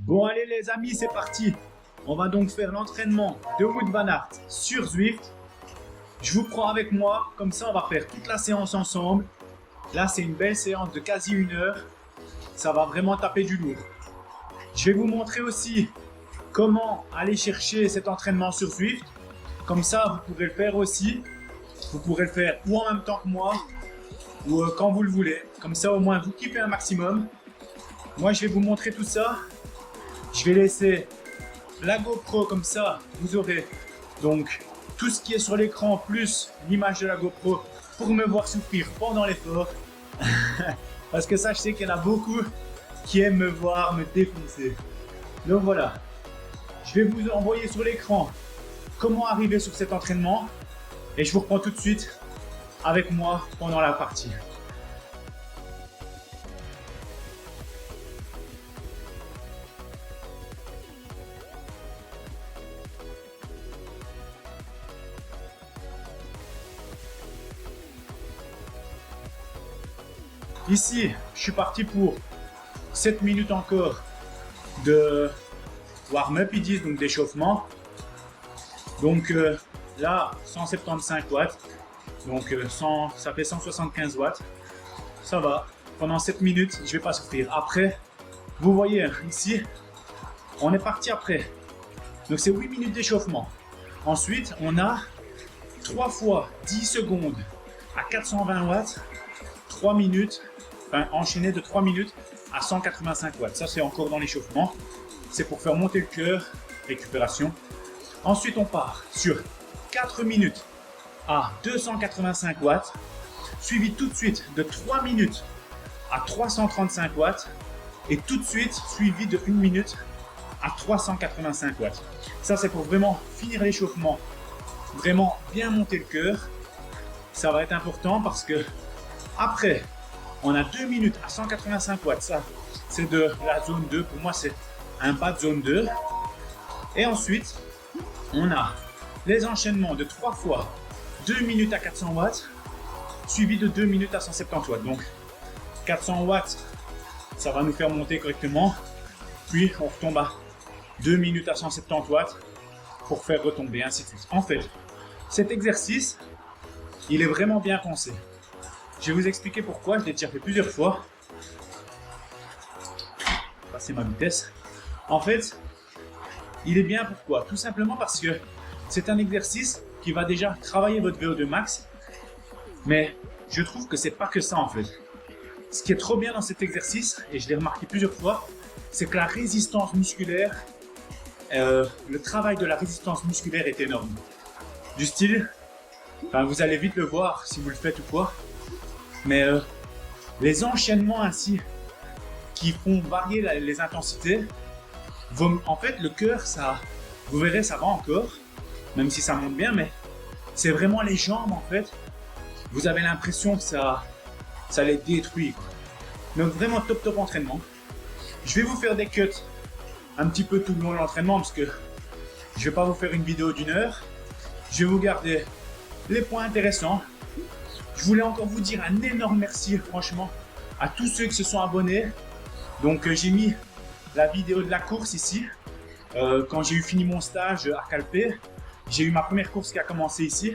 Bon allez les amis, c'est parti. On va donc faire l'entraînement de Wout van Aert sur Zwift. Je vous prends avec moi, comme ça on va faire toute la séance ensemble. Là c'est une belle séance de quasi 1 heure. Ça va vraiment taper du lourd. Je vais vous montrer aussi comment aller chercher cet entraînement sur Zwift. Comme ça vous pourrez le faire aussi. Vous pourrez le faire ou en même temps que moi, ou quand vous le voulez. Comme ça au moins vous kiffez un maximum. Moi je vais vous montrer tout ça. Je vais laisser la GoPro comme ça, vous aurez donc tout ce qui est sur l'écran plus l'image de la GoPro pour me voir souffrir pendant l'effort. Parce que ça, je sais qu'il y en a beaucoup qui aiment me voir me défoncer. Donc voilà, je vais vous envoyer sur l'écran comment arriver sur cet entraînement et je vous reprends tout de suite avec moi pendant la partie. Ici, je suis parti pour 7 minutes encore de warm-up, ils disent, donc d'échauffement. Donc là, 175 watts, donc ça fait 175 watts. Ça va, pendant 7 minutes, je ne vais pas souffrir. Après, vous voyez ici, on est parti après. Donc c'est 8 minutes d'échauffement. Ensuite, on a 3 fois 10 secondes à 420 watts, 3 minutes. Enfin, enchaîné de 3 minutes à 185 watts. Ça, c'est encore dans l'échauffement. C'est pour faire monter le cœur, récupération. Ensuite, on part sur 4 minutes à 285 watts, suivi tout de suite de 3 minutes à 335 watts et tout de suite suivi de 1 minute à 385 watts. Ça, c'est pour vraiment finir l'échauffement, vraiment bien monter le cœur. Ça va être important parce que après, on a 2 minutes à 185 watts, ça c'est de la zone 2, pour moi c'est un bas de zone 2. Et ensuite, on a les enchaînements de 3 fois 2 minutes à 400 watts, suivi de 2 minutes à 170 watts. Donc 400 watts, ça va nous faire monter correctement, puis on retombe à 2 minutes à 170 watts pour faire retomber, ainsi de suite. En fait, cet exercice, il est vraiment bien pensé. Je vais vous expliquer pourquoi, je l'ai déjà fait plusieurs fois. Passer ma vitesse. En fait, il est bien pourquoi? Tout simplement parce que c'est un exercice qui va déjà travailler votre VO2 max. Mais je trouve que c'est pas que ça en fait. Ce qui est trop bien dans cet exercice, et je l'ai remarqué plusieurs fois, c'est que la résistance musculaire, le travail de la résistance musculaire est énorme. Du style, enfin, vous allez vite le voir si vous le faites ou quoi. Mais les enchaînements ainsi qui font varier les intensités, en fait le cœur, ça, vous verrez, ça va encore, même si ça monte bien, mais c'est vraiment les jambes en fait, vous avez l'impression que ça les détruit, quoi. Donc vraiment top entraînement. Je vais vous faire des cuts un petit peu tout le long de l'entraînement parce que je vais pas vous faire une vidéo d'1 heure, je vais vous garder les points intéressants. Je voulais encore vous dire un énorme merci, franchement, à tous ceux qui se sont abonnés. Donc, j'ai mis la vidéo de la course ici. Quand j'ai eu fini mon stage à Calpe, j'ai eu ma première course qui a commencé ici.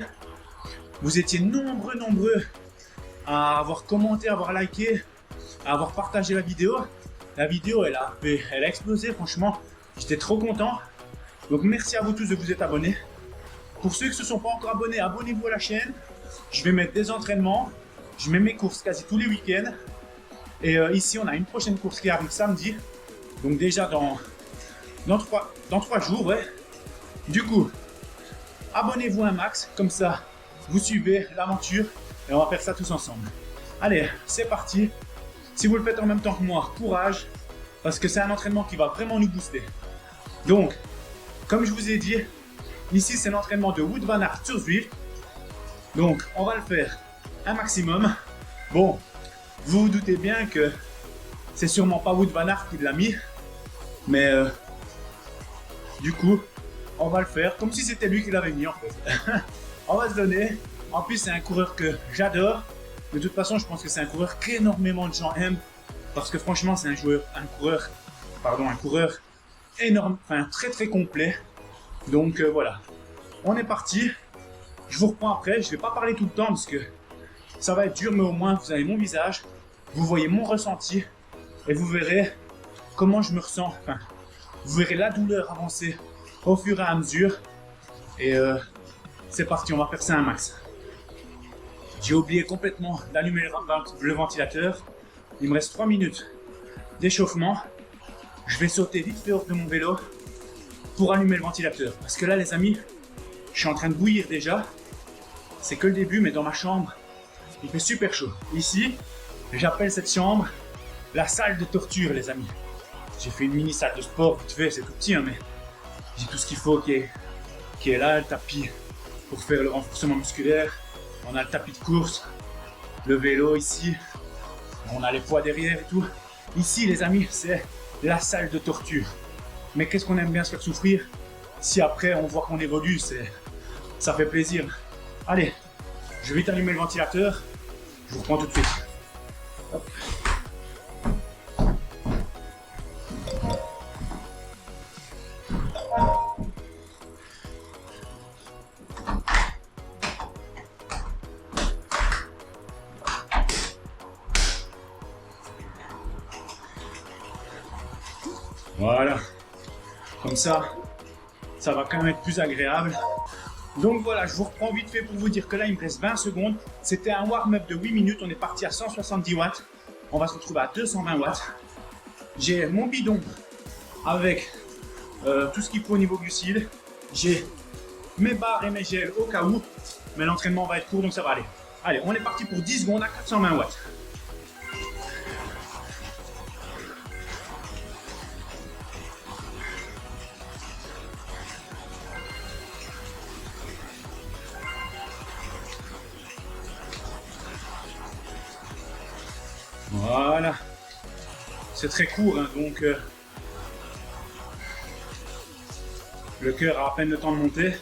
Vous étiez nombreux à avoir commenté, à avoir liké, à avoir partagé la vidéo. La vidéo, elle a explosé, franchement. J'étais trop content. Donc, merci à vous tous de vous être abonnés. Pour ceux qui ne se sont pas encore abonnés, abonnez-vous à la chaîne. Je vais mettre des entraînements, je mets mes courses quasi tous les week-ends. Et ici, on a une prochaine course qui arrive samedi. Donc déjà dans 3 jours, ouais. Du coup, abonnez-vous un max, comme ça, vous suivez l'aventure et on va faire ça tous ensemble. Allez, c'est parti. Si vous le faites en même temps que moi, courage, parce que c'est un entraînement qui va vraiment nous booster. Donc, comme je vous ai dit, ici, c'est l'entraînement de Wout van Aert sur Zwift. Donc, on va le faire un maximum. Bon, vous vous doutez bien que c'est sûrement pas Wout van Aert qui l'a mis. Mais du coup, on va le faire comme si c'était lui qui l'avait mis en fait. On va se donner. En plus, c'est un coureur que j'adore. De toute façon, je pense que c'est un coureur qu'énormément de gens aiment. Parce que franchement, c'est un coureur énorme, enfin très très complet. Donc voilà, on est parti. Je vous reprends après, je ne vais pas parler tout le temps parce que ça va être dur, mais au moins vous avez mon visage, vous voyez mon ressenti et vous verrez comment je me ressens. Enfin, vous verrez la douleur avancer au fur et à mesure. Et c'est parti, on va faire ça un max. J'ai oublié complètement d'allumer le ventilateur. Il me reste 3 minutes d'échauffement. Je vais sauter vite fait hors de mon vélo pour allumer le ventilateur. Parce que là, les amis, je suis en train de bouillir déjà. C'est que le début, mais dans ma chambre, il fait super chaud. Ici, j'appelle cette chambre la salle de torture, les amis. J'ai fait une mini salle de sport, vite fait, c'est tout petit, hein, mais j'ai tout ce qu'il faut qui est là, le tapis pour faire le renforcement musculaire. On a le tapis de course, le vélo ici, on a les poids derrière et tout. Ici, les amis, c'est la salle de torture. Mais qu'est-ce qu'on aime bien se faire souffrir? Si après on voit qu'on évolue, ça fait plaisir. Allez, je vais vite allumer le ventilateur. Je vous reprends tout de suite. Hop. Voilà, comme ça va quand même être plus agréable. Donc voilà, je vous reprends vite fait pour vous dire que là il me reste 20 secondes. C'était un warm-up de 8 minutes, on est parti à 170 watts. On va se retrouver à 220 watts. J'ai mon bidon avec tout ce qu'il faut au niveau glucides. J'ai mes barres et mes gels au cas où, mais l'entraînement va être court donc ça va aller. Allez, on est parti pour 10 secondes à 420 watts. Voilà, c'est très court, hein, donc le cœur a à peine le temps de monter.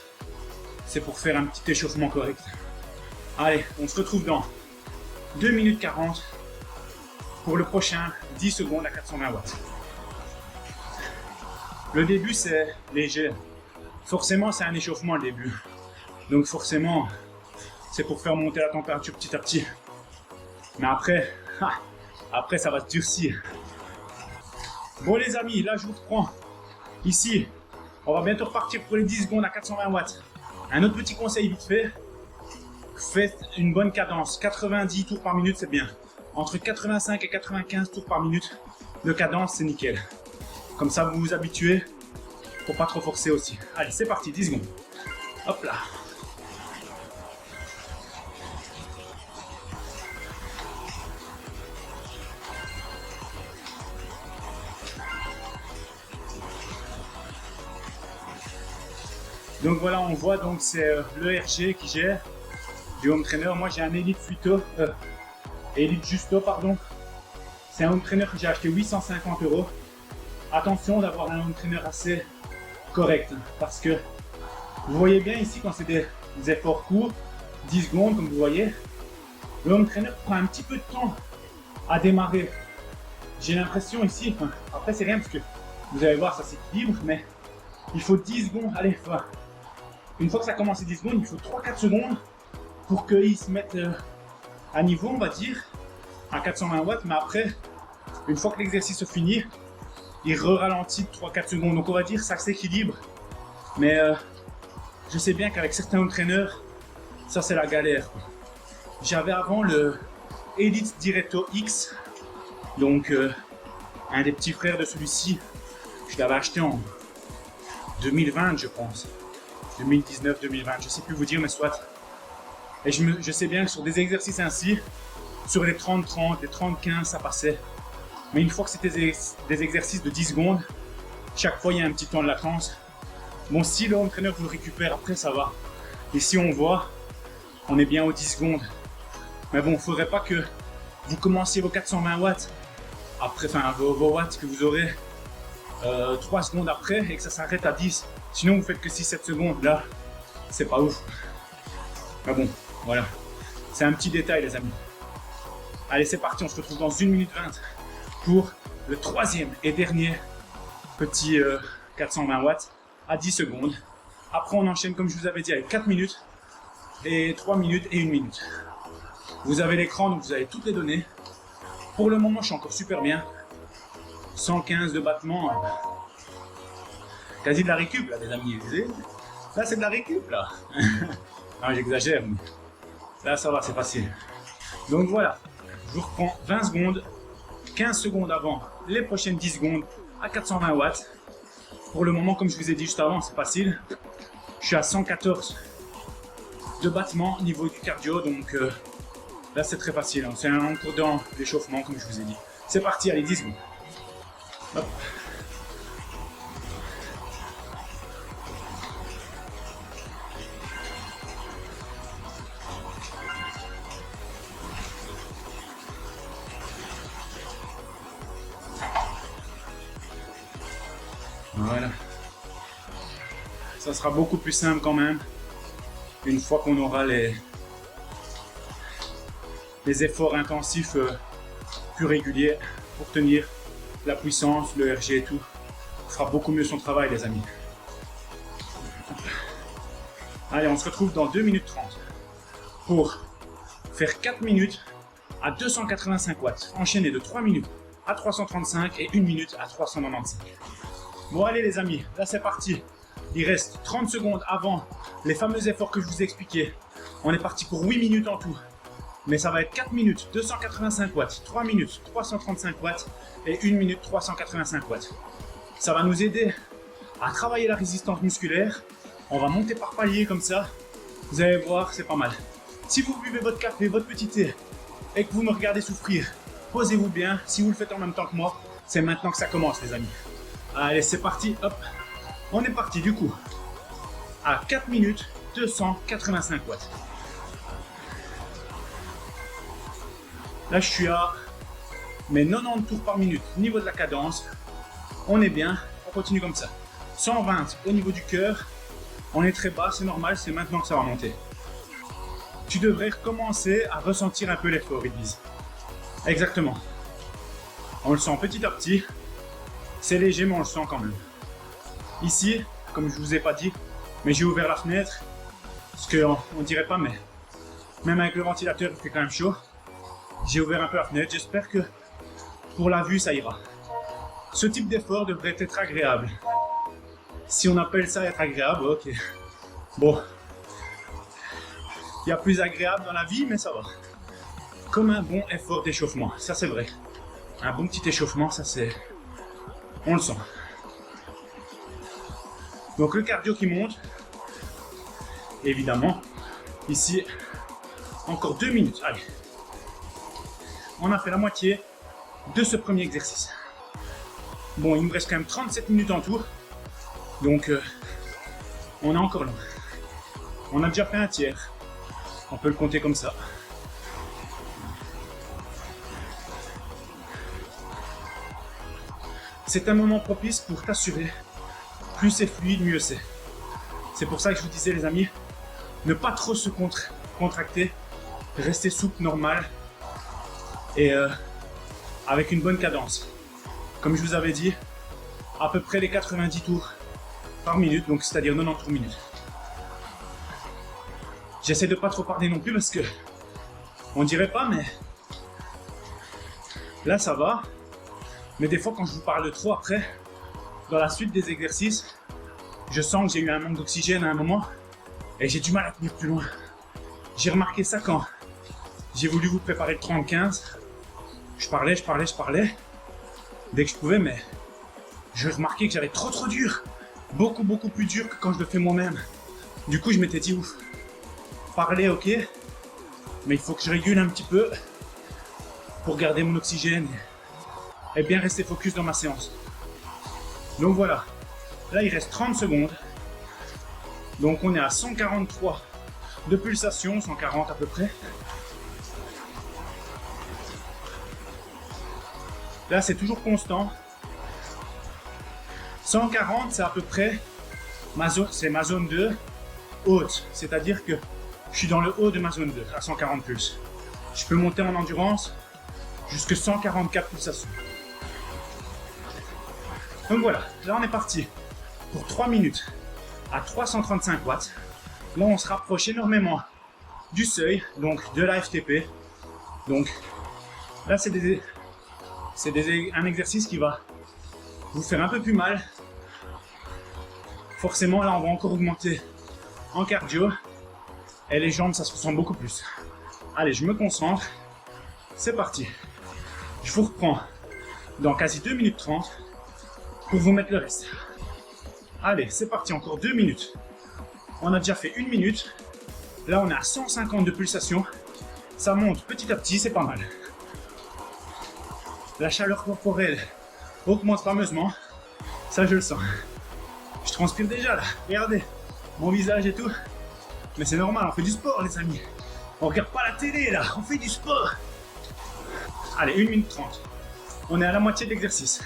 C'est pour faire un petit échauffement correct. Allez, on se retrouve dans 2 minutes 40 pour le prochain 10 secondes à 420 watts. Le début, c'est léger. Forcément, c'est un échauffement le début. Donc forcément, c'est pour faire monter la température petit à petit. Mais après, ça va se durcir. Bon les amis, là je vous reprends. Ici, on va bientôt repartir pour les 10 secondes à 420 watts. Un autre petit conseil vite fait. Faites une bonne cadence. 90 tours par minute, c'est bien. Entre 85 et 95 tours par minute de cadence, c'est nickel. Comme ça, vous vous habituez pour pas trop forcer aussi. Allez, c'est parti, 10 secondes. Hop là. Donc voilà, on voit, donc c'est le RG qui gère du home trainer. Moi j'ai un Elite Justo, pardon. C'est un home trainer que j'ai acheté 850 €. Attention d'avoir un home trainer assez correct, parce que vous voyez bien ici quand c'est des efforts courts, 10 secondes comme vous voyez, le home trainer prend un petit peu de temps à démarrer. J'ai l'impression ici, après c'est rien parce que vous allez voir ça s'équilibre, mais il faut 10 secondes, allez, une fois que ça commence à 10 secondes, il faut 3-4 secondes pour qu'ils se mettent à niveau, on va dire, à 420 watts. Mais après, une fois que l'exercice se finit, il ralentit de 3-4 secondes. Donc on va dire que ça s'équilibre. Mais je sais bien qu'avec certains entraîneurs, ça c'est la galère. J'avais avant le Elite Directo X, donc un des petits frères de celui-ci. Je l'avais acheté en 2020, je pense. 2019, 2020, je sais plus vous dire, mais soit. Et je sais bien que sur des exercices ainsi, sur les 30-30, les 30-15, ça passait. Mais une fois que c'était des exercices de 10 secondes, chaque fois il y a un petit temps de latence. Bon, si le entraîneur vous le récupère après, ça va. Et si on voit, on est bien aux 10 secondes. Mais bon, il ne faudrait pas que vous commenciez vos 420 watts, après, enfin vos watts que vous aurez 3 secondes après et que ça s'arrête à 10. Sinon vous faites que 6-7 secondes, là c'est pas ouf. Mais bon, voilà, c'est un petit détail les amis. Allez, c'est parti, on se retrouve dans 1 minute 20 pour le troisième et dernier petit 420 watts à 10 secondes. Après, on enchaîne, comme je vous avais dit, avec 4 minutes et 3 minutes et 1 minute. Vous avez l'écran, donc vous avez toutes les données. Pour le moment, je suis encore super bien. 115 de battements. Quasi de la récup, là, les amis. Là, c'est de la récup, là. Non, j'exagère. Mais là, ça va, c'est facile. Donc voilà, je vous reprends 20 secondes, 15 secondes avant les prochaines 10 secondes à 420 watts. Pour le moment, comme je vous ai dit juste avant, c'est facile. Je suis à 114 de battements au niveau du cardio, donc là, c'est très facile. Hein. C'est un cours dans l'échauffement, comme je vous ai dit. C'est parti, allez, 10 secondes. Hop. Voilà. Ça sera beaucoup plus simple quand même une fois qu'on aura les efforts intensifs plus réguliers pour tenir la puissance, le RG et tout. Ça fera beaucoup mieux son travail, les amis. Allez, on se retrouve dans 2 minutes 30 pour faire 4 minutes à 285 watts, enchaîné de 3 minutes à 335 et 1 minute à 395. Bon allez les amis, là c'est parti. Il reste 30 secondes avant les fameux efforts que je vous ai expliqués. On est parti pour 8 minutes en tout. Mais ça va être 4 minutes 285 watts, 3 minutes 335 watts et 1 minute 385 watts. Ça va nous aider à travailler la résistance musculaire. On va monter par palier comme ça. Vous allez voir, c'est pas mal. Si vous buvez votre café, votre petit thé et que vous me regardez souffrir, posez-vous bien. Si vous le faites en même temps que moi, c'est maintenant que ça commence les amis. Allez, c'est parti, hop. On est parti du coup à 4 minutes 285 watts. Là, je suis à mes 90 tours par minute au niveau de la cadence. On est bien, on continue comme ça. 120 au niveau du cœur. On est très bas, c'est normal, c'est maintenant que ça va monter. Tu devrais recommencer à ressentir un peu l'effort, ils disent. Exactement. On le sent petit à petit. C'est léger, mais on le sent quand même. Ici, comme je vous ai pas dit, mais j'ai ouvert la fenêtre. Parce qu'on dirait pas, mais même avec le ventilateur, il fait quand même chaud. J'ai ouvert un peu la fenêtre. J'espère que pour la vue, ça ira. Ce type d'effort devrait être agréable. Si on appelle ça être agréable, ok. Bon. Il y a plus agréable dans la vie, mais ça va. Comme un bon effort d'échauffement, ça c'est vrai. Un bon petit échauffement, ça c'est... On le sent. Donc le cardio qui monte. Évidemment. Ici, encore 2 minutes. Allez. On a fait la moitié de ce premier exercice. Bon, il me reste quand même 37 minutes en tout. Donc, on est encore loin. On a déjà fait un tiers. On peut le compter comme ça. C'est un moment propice pour t'assurer. Plus c'est fluide, mieux c'est. C'est pour ça que je vous disais les amis, ne pas trop se contracter, rester souple, normal et avec une bonne cadence. Comme je vous avais dit, à peu près les 90 tours par minute, donc c'est-à-dire 90 tours minutes. J'essaie de pas trop parler non plus parce que on dirait pas, mais là ça va. Mais des fois quand je vous parle trop après, dans la suite des exercices, je sens que j'ai eu un manque d'oxygène à un moment et j'ai du mal à tenir plus loin. J'ai remarqué ça quand j'ai voulu vous préparer le 30-15. Je parlais. Dès que je pouvais, mais je remarquais que j'avais trop dur. Beaucoup plus dur que quand je le fais moi-même. Du coup, je m'étais dit, ouf, parler, ok, mais il faut que je régule un petit peu pour garder mon oxygène et bien rester focus dans ma séance. Donc voilà, là il reste 30 secondes. Donc on est à 143 de pulsation, 140 à peu près. Là c'est toujours constant. 140 c'est à peu près ma zone 2 haute, c'est-à-dire que je suis dans le haut de ma zone 2 à 140 pulses. Je peux monter en endurance jusqu'à 144 pulsations. Donc voilà, là on est parti pour 3 minutes à 335 watts. Là, on se rapproche énormément du seuil, donc de la FTP. Donc là, c'est un exercice qui va vous faire un peu plus mal. Forcément, là, on va encore augmenter en cardio. Et les jambes, ça se ressent beaucoup plus. Allez, je me concentre. C'est parti. Je vous reprends dans quasi 2 minutes 30 pour vous mettre le reste. Allez, c'est parti, encore 2 minutes. On a déjà fait 1 minute. Là, on est à 150 de pulsations. Ça monte petit à petit, c'est pas mal. La chaleur corporelle augmente fameusement. Ça, je le sens. Je transpire déjà là. Regardez, mon visage et tout. Mais c'est normal, on fait du sport, les amis. On regarde pas la télé là, on fait du sport. Allez, 1 minute 30. On est à la moitié de l'exercice.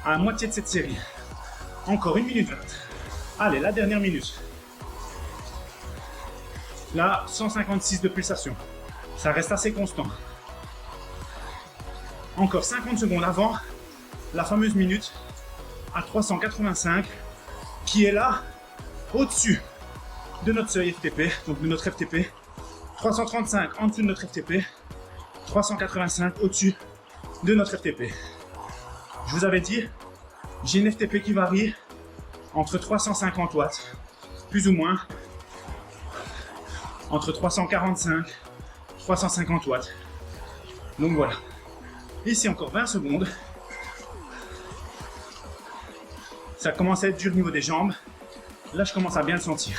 À la moitié de cette série. Encore 1 minute 20. Allez, la dernière minute. Là, 156 de pulsation. Ça reste assez constant. Encore 50 secondes avant la fameuse minute à 385 qui est là au-dessus de notre seuil FTP, donc de notre FTP. 335 en dessous de notre FTP. 385 au-dessus de notre FTP. Je vous avais dit, j'ai une FTP qui varie entre 350 watts, plus ou moins, entre 345 et 350 watts. Donc voilà. Ici encore 20 secondes. Ça commence à être dur au niveau des jambes. Là, je commence à bien le sentir.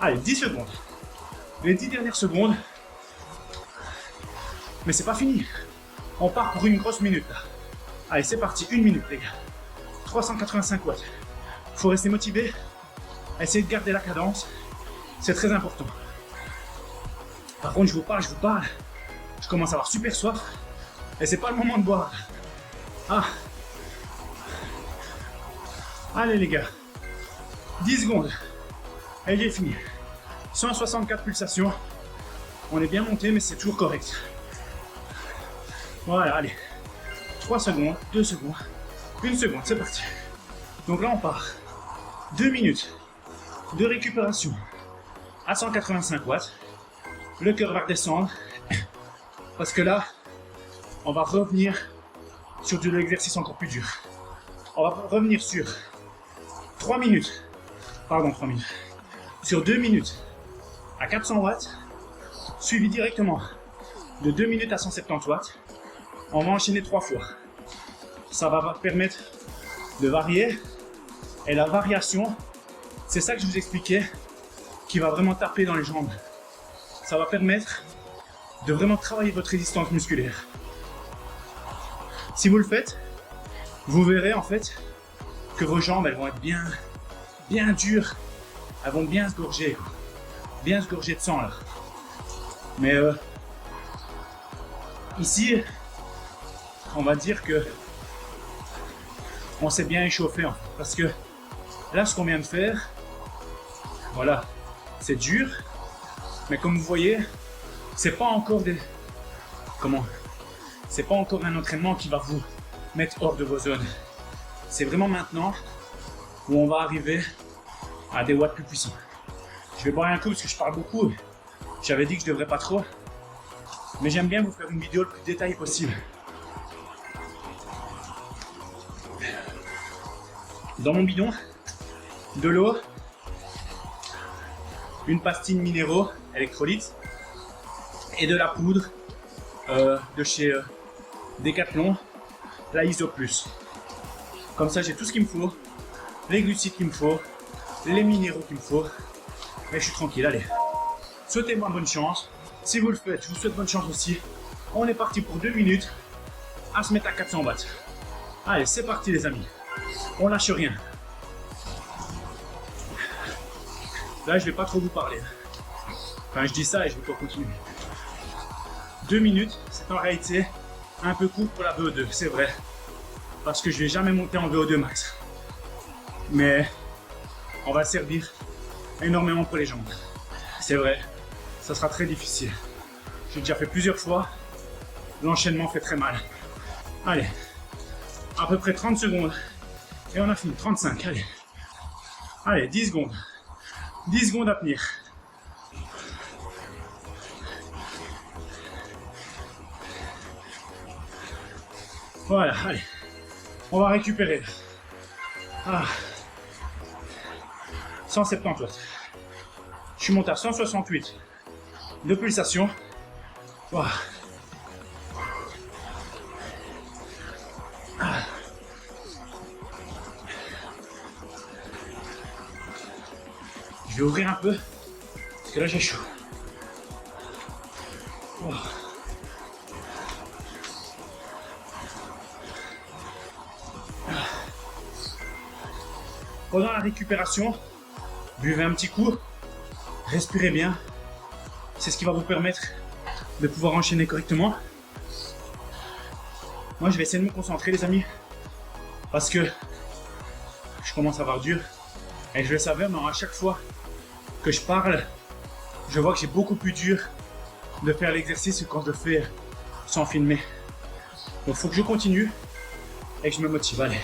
Allez, 10 secondes. Les 10 dernières secondes. Mais c'est pas fini. On part pour une grosse minute là. Allez, c'est parti. 1 minute, les gars. 385 watts. Faut rester motivé. Essayez de garder la cadence. C'est très important. Par contre, je vous parle. Je commence à avoir super soif. Et c'est pas le moment de boire. Ah. Allez, les gars. 10 secondes. Et j'ai fini. 164 pulsations. On est bien monté, mais c'est toujours correct. Voilà, allez. 3 secondes, 2 secondes, 1 seconde, c'est parti. Donc là, on part. 2 minutes de récupération à 185 watts. Le cœur va redescendre. Parce que là, on va revenir sur de l'exercice encore plus dur. On va revenir sur 3 minutes. Pardon, 3 minutes. Sur 2 minutes à 400 watts. Suivi directement de 2 minutes à 170 watts. On va enchaîner 3 fois. Ça va permettre de varier. Et la variation, c'est ça que je vous expliquais, qui va vraiment taper dans les jambes. Ça va permettre de vraiment travailler votre résistance musculaire. Si vous le faites, vous verrez en fait que vos jambes, elles vont être bien dures. Elles vont bien se gorger. Bien se gorger de sang là. Mais ici, on va dire que on s'est bien échauffé en fait, parce que là, ce qu'on vient de faire, voilà, c'est dur, mais comme vous voyez, c'est pas encore c'est pas encore un entraînement qui va vous mettre hors de vos zones. C'est vraiment maintenant où on va arriver à des watts plus puissants. Je vais boire un coup parce que je parle beaucoup. J'avais dit que je devrais pas trop, mais j'aime bien vous faire une vidéo le plus détaillée possible. Dans mon bidon, de l'eau, une pastille minéraux, électrolytes, et de la poudre de chez Decathlon, la Iso Plus. Comme ça, j'ai tout ce qu'il me faut, les glucides qu'il me faut, les minéraux qu'il me faut, et je suis tranquille. Allez, souhaitez-moi bonne chance. Si vous le faites, je vous souhaite bonne chance aussi. On est parti pour 2 minutes à se mettre à 400 watts. Allez, c'est parti les amis. On lâche rien. Là, je vais pas trop vous parler. Enfin, je dis ça et je vais pas continuer. 2 minutes, c'est en réalité un peu court pour la VO2, c'est vrai. Parce que je vais jamais monter en VO2 max. Mais on va servir énormément pour les jambes. C'est vrai, ça sera très difficile. J'ai déjà fait plusieurs fois. l'enchaînement fait très mal. Allez, à peu près 30 secondes. Et on a fini, 35, allez. Allez, 10 secondes. 10 secondes à tenir. Voilà, allez. On va récupérer. Ah. 170 watts. Je suis monté à 168 de pulsation. Voilà. Ah. Je vais ouvrir un peu parce que là j'ai chaud. Voilà. Pendant la récupération, buvez un petit coup, respirez bien. C'est ce qui va vous permettre de pouvoir enchaîner correctement. Moi, je vais essayer de me concentrer, les amis, parce que je commence à avoir dur. Et je le savais, mais à chaque fois que je parle, je vois que j'ai beaucoup plus dur de faire l'exercice que quand je le fais sans filmer. Donc, il faut que je continue et que je me motive. Allez.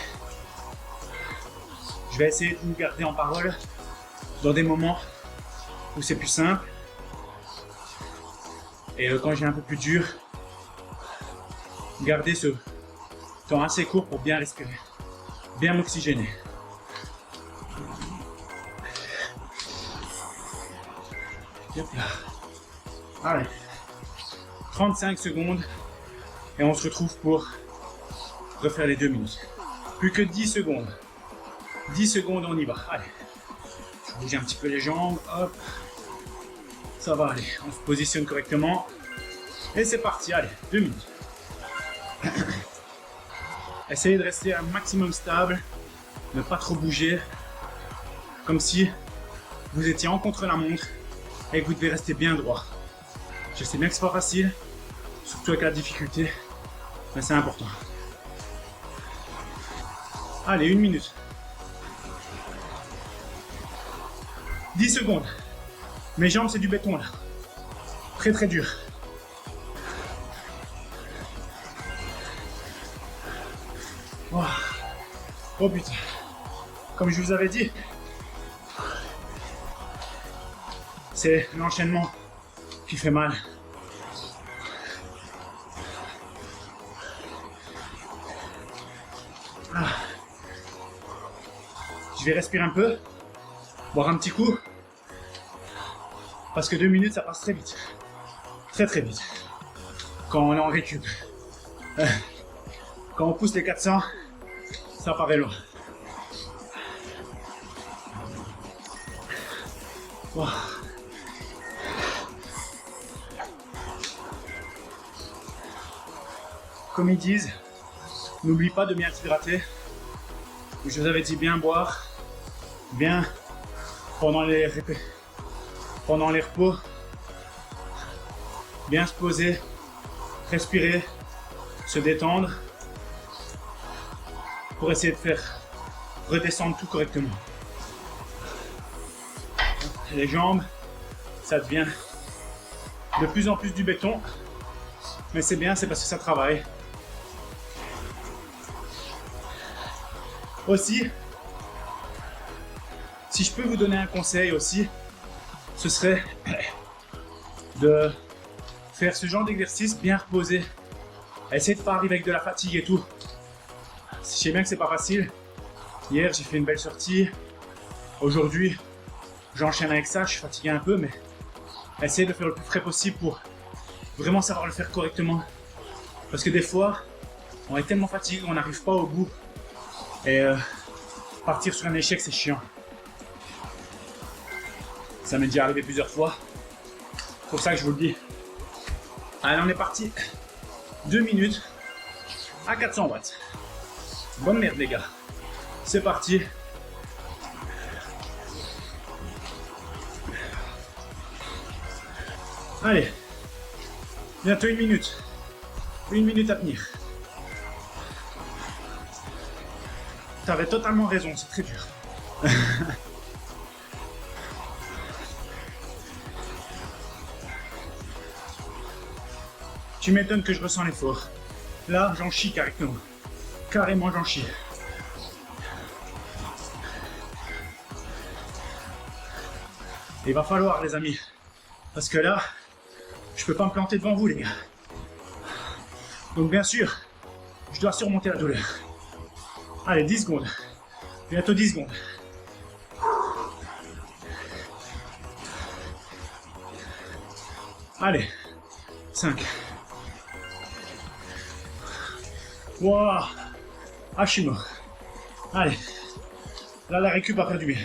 Je vais essayer de vous garder en parole dans des moments où c'est plus simple. Et quand j'ai un peu plus dur, garder ce temps assez court pour bien respirer, bien m'oxygéner. Hop là. Allez, 35 secondes et on se retrouve pour refaire les 2 minutes. Plus que 10 secondes. 10 secondes, on y va. Allez, je bouge un petit peu les jambes, hop. Ça va aller, on se positionne correctement. Et c'est parti, allez, 2 minutes. Essayez de rester un maximum stable, ne pas trop bouger, comme si vous étiez en contre-la-montre et que vous devez rester bien droit. Je sais bien que c'est pas facile, surtout avec la difficulté, mais c'est important. Allez, 1 minute. 10 secondes. Mes jambes, c'est du béton là. Très très dur. Oh, oh putain. Comme je vous avais dit, c'est l'enchaînement qui fait mal. Ah. Je vais respirer un peu, boire un petit coup, parce que 2 minutes ça passe très vite, très très vite, quand on est en récup. Quand on pousse les 400, ça paraît loin. Wow. Comme ils disent, n'oublie pas de bien t'hydrater. Je vous avais dit bien boire, bien pendant les repos, bien se poser, respirer, se détendre pour essayer de faire redescendre tout correctement. Les jambes, ça devient de plus en plus du béton, mais c'est bien, c'est parce que ça travaille. Aussi, si je peux vous donner un conseil aussi, ce serait de faire ce genre d'exercice bien reposé. Essayez de ne pas arriver avec de la fatigue et tout. Je sais bien que c'est pas facile. Hier, j'ai fait une belle sortie. Aujourd'hui, j'enchaîne avec ça. Je suis fatigué un peu, mais essayez de faire le plus frais possible pour vraiment savoir le faire correctement. Parce que des fois, on est tellement fatigué qu'on n'arrive pas au bout. Et partir sur un échec, c'est chiant. Ça m'est déjà arrivé plusieurs fois. C'est pour ça que je vous le dis. Allez, on est parti. 2 minutes à 400 watts. Bonne merde, les gars. C'est parti. Allez. Bientôt 1 minute. 1 minute à tenir. T'avais totalement raison, c'est très dur. Tu m'étonnes que je ressens l'effort. Là, j'en chie carrément. Carrément, j'en chie. Il va falloir, les amis. Parce que là, je peux pas me planter devant vous, les gars. Donc, bien sûr, je dois surmonter la douleur. Allez, 10 secondes. Bientôt 10 secondes. Allez, 5. Waouh. Ah, je suis mort. Allez. Là, la récup va faire du bien.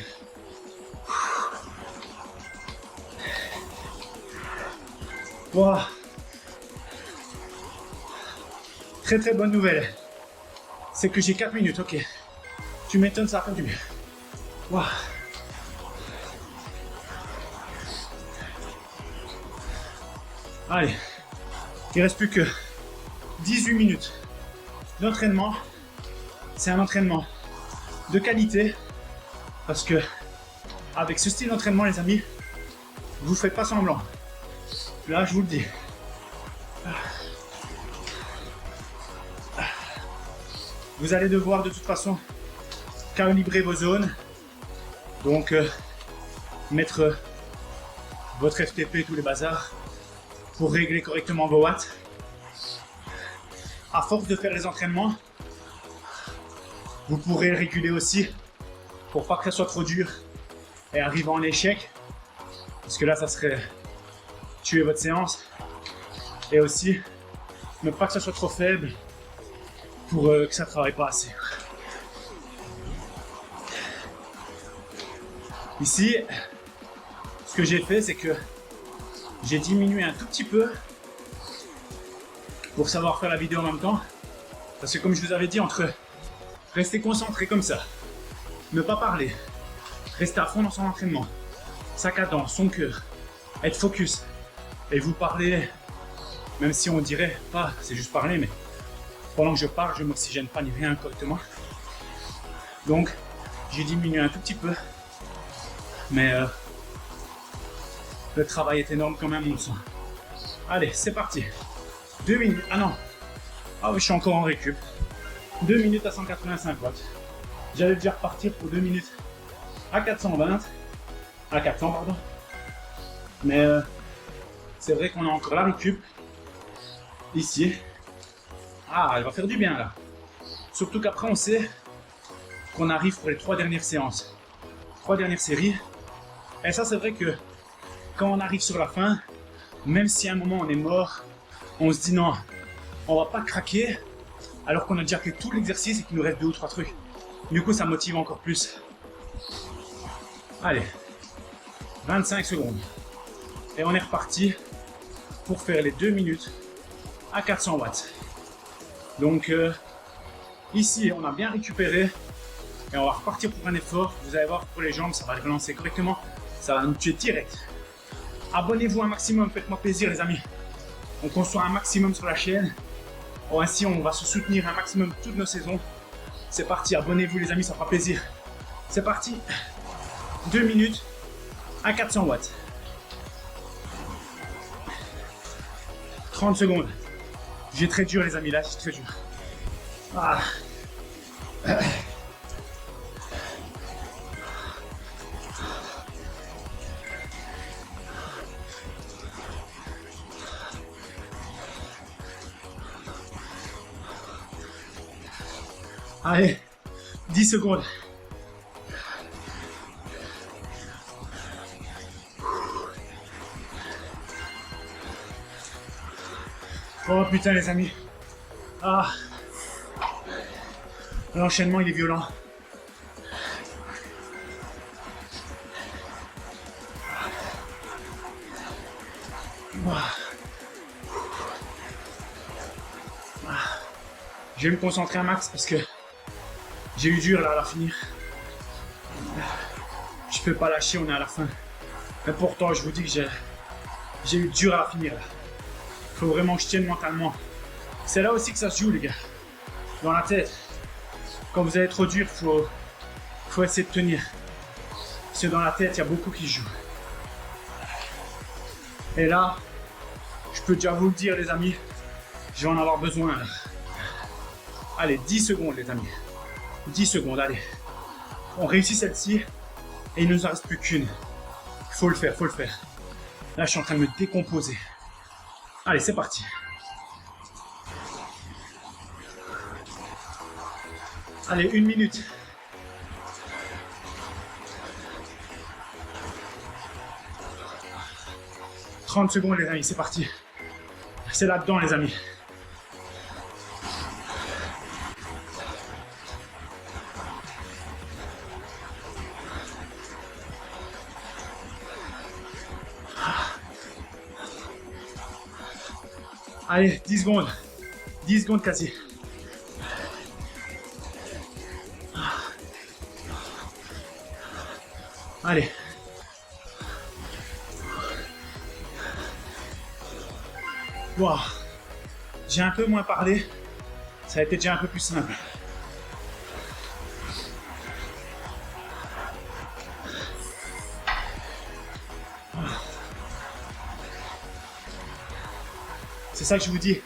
Waouh. Très très bonne nouvelle. C'est que j'ai 4 minutes, ok. Tu m'étonnes, ça va faire du bien. Waouh. Allez. Il reste plus que 18 minutes d'entraînement. C'est un entraînement de qualité. Parce que avec ce style d'entraînement, les amis, vous faites pas semblant. Là, je vous le dis. Vous allez devoir de toute façon calibrer vos zones. Donc, mettre votre FTP, tous les bazars, pour régler correctement vos watts. À force de faire les entraînements, vous pourrez le réguler aussi pour pas que ça soit trop dur et arriver en échec. Parce que là, ça serait tuer votre séance. Et aussi, ne pas que ça soit trop faible pour que ça ne travaille pas assez. Ici, ce que j'ai fait, c'est que j'ai diminué un tout petit peu pour savoir faire la vidéo en même temps. Parce que comme je vous avais dit, entre rester concentré comme ça, ne pas parler, rester à fond dans son entraînement, sa cadence, son cœur, être focus, et vous parler, même si on dirait pas, c'est juste parler, mais pendant que je parle, je ne m'oxygène pas ni rien correctement. Donc, j'ai diminué un tout petit peu, mais le travail est énorme quand même, on le sent. Allez, c'est parti. 2 minutes, ah non, ah oui, je suis encore en récup. 2 minutes à 185 watts. J'allais déjà repartir pour 2 minutes à 420, à 400 pardon. Mais c'est vrai qu'on a encore la récup ici. Ah, elle va faire du bien là. Surtout qu'après on sait qu'on arrive pour les 3 dernières séances, 3 dernières séries. Et ça, c'est vrai que quand on arrive sur la fin, même si à un moment on est mort, on se dit non, on va pas craquer alors qu'on a déjà fait tout l'exercice et qu'il nous reste 2 ou 3 trucs. Du coup, ça motive encore plus. Allez, 25 secondes. Et on est reparti pour faire les 2 minutes à 400 watts. Donc ici, on a bien récupéré et on va repartir pour un effort. Vous allez voir, pour les jambes, ça va les relancer correctement. Ça va nous tuer direct. Abonnez-vous un maximum, faites-moi plaisir les amis. On construit un maximum sur la chaîne. Ainsi, on va se soutenir un maximum toutes nos saisons. C'est parti, abonnez-vous les amis, ça fera plaisir. C'est parti. 2 minutes à 400 watts. 30 secondes. J'ai très dur les amis, là, c'est très dur. Ah. Allez, 10 secondes. Oh putain les amis. Ah. L'enchaînement il est violent. Je vais me concentrer un max parce que j'ai eu dur là à la finir. Je peux pas lâcher, on est à la fin. Mais pourtant, je vous dis que j'ai eu dur à la finir là. Faut vraiment que je tienne mentalement. C'est là aussi que ça se joue les gars. Dans la tête. Quand vous allez trop dur, faut essayer de tenir. Parce que dans la tête, il y a beaucoup qui se jouent. Et là, je peux déjà vous le dire les amis, Je vais en avoir besoin là. Allez, 10 secondes les amis. 10 secondes, allez. On réussit celle-ci et il ne nous en reste plus qu'une. Il faut le faire, faut le faire. Là, je suis en train de me décomposer. Allez, c'est parti. Allez, 1 minute. « 30 secondes les amis, c'est parti. C'est là-dedans les amis. Allez, 10 secondes. 10 secondes quasi. Allez. Wow. J'ai un peu moins parlé. Ça a été déjà un peu plus simple. C'est ça que je vous dis.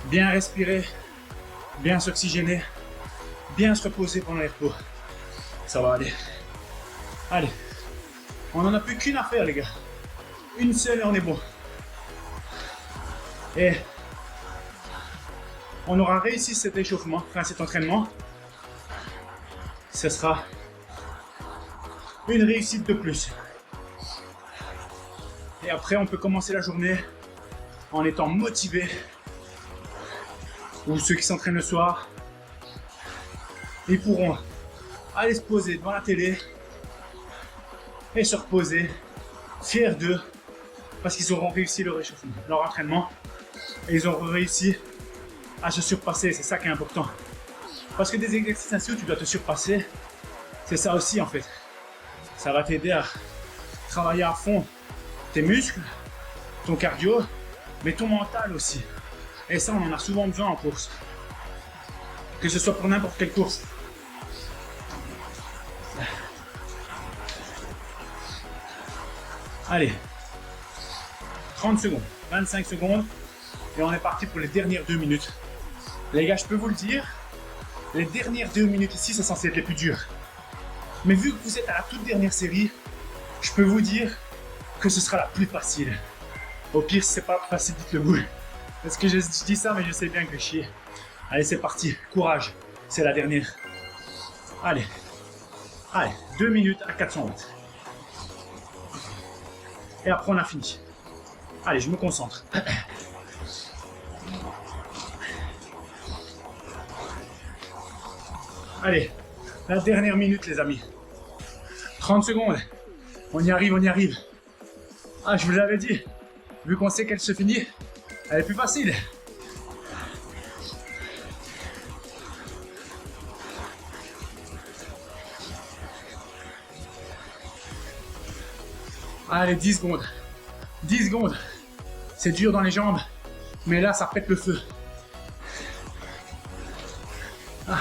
Bien respirer, bien s'oxygéner, bien se reposer pendant les repos. Ça va aller. Allez. On n'en a plus qu'une à faire les gars. Une seule et on est bon. Et on aura réussi cet échauffement, enfin cet entraînement. Ce sera une réussite de plus. Et après, on peut commencer la journée en étant motivé. Ou ceux qui s'entraînent le soir, ils pourront aller se poser devant la télé et se reposer, fiers d'eux, parce qu'ils auront réussi leur échauffement, leur entraînement. Et ils auront réussi à se surpasser, c'est ça qui est important. Parce que des exercices ainsi où tu dois te surpasser, c'est ça aussi en fait. Ça va t'aider à travailler à fond tes muscles, ton cardio, mais ton mental aussi. Et ça, on en a souvent besoin en course. Que ce soit pour n'importe quelle course. Allez. 30 secondes, 25 secondes. Et on est parti pour les dernières 2 minutes. Les gars, je peux vous le dire, les dernières 2 minutes ici, c'est censé être les plus dures. Mais vu que vous êtes à la toute dernière série, je peux vous dire que ce sera la plus facile. Au pire, si c'est pas facile, dites-le vous. Parce que je dis ça, mais je sais bien que je chie. Allez, c'est parti. Courage. C'est la dernière. Allez. Allez, 2 minutes à 400 watts. Et après, on a fini. Allez, je me concentre. Allez, la dernière minute, les amis. 30 secondes. On y arrive, on y arrive. Ah, je vous l'avais dit. Vu qu'on sait qu'elle se finit, elle est plus facile. Allez, 10 secondes. 10 secondes. C'est dur dans les jambes, mais là, ça pète le feu. Ah.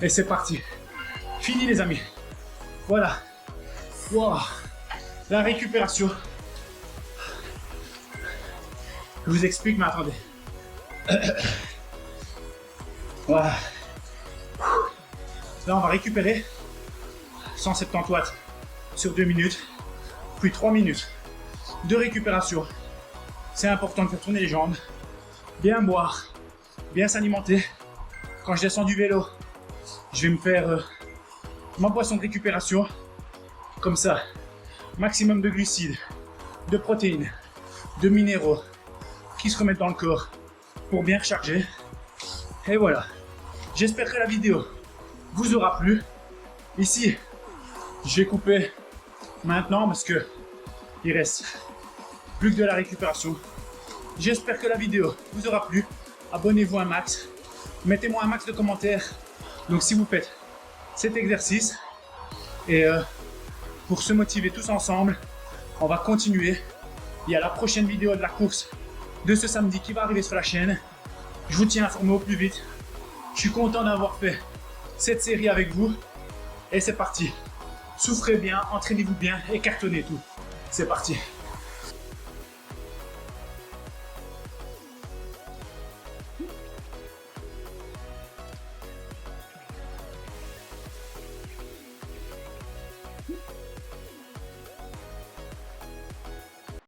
Et c'est parti. Fini, les amis. Voilà. Wow. La récupération. Je vous explique, mais attendez. Voilà. Là, on va récupérer 170 watts sur 2 minutes, puis 3 minutes de récupération. C'est important de faire tourner les jambes, bien boire, bien s'alimenter. Quand je descends du vélo, je vais me faire ma boisson de récupération. Comme ça, maximum de glucides, de protéines, de minéraux qui se remettent dans le corps pour bien recharger. Et voilà. J'espère que la vidéo vous aura plu. Ici, je vais couper maintenant parce que il reste plus que de la récupération. J'espère que la vidéo vous aura plu. Abonnez-vous un max. Mettez-moi un max de commentaires. Donc si vous faites cet exercice et pour se motiver tous ensemble, on va continuer. Il y a la prochaine vidéo de la course de ce samedi qui va arriver sur la chaîne. Je vous tiens informé au plus vite. Je suis content d'avoir fait cette série avec vous. Et c'est parti. Souffrez bien, entraînez-vous bien et cartonnez tout. C'est parti.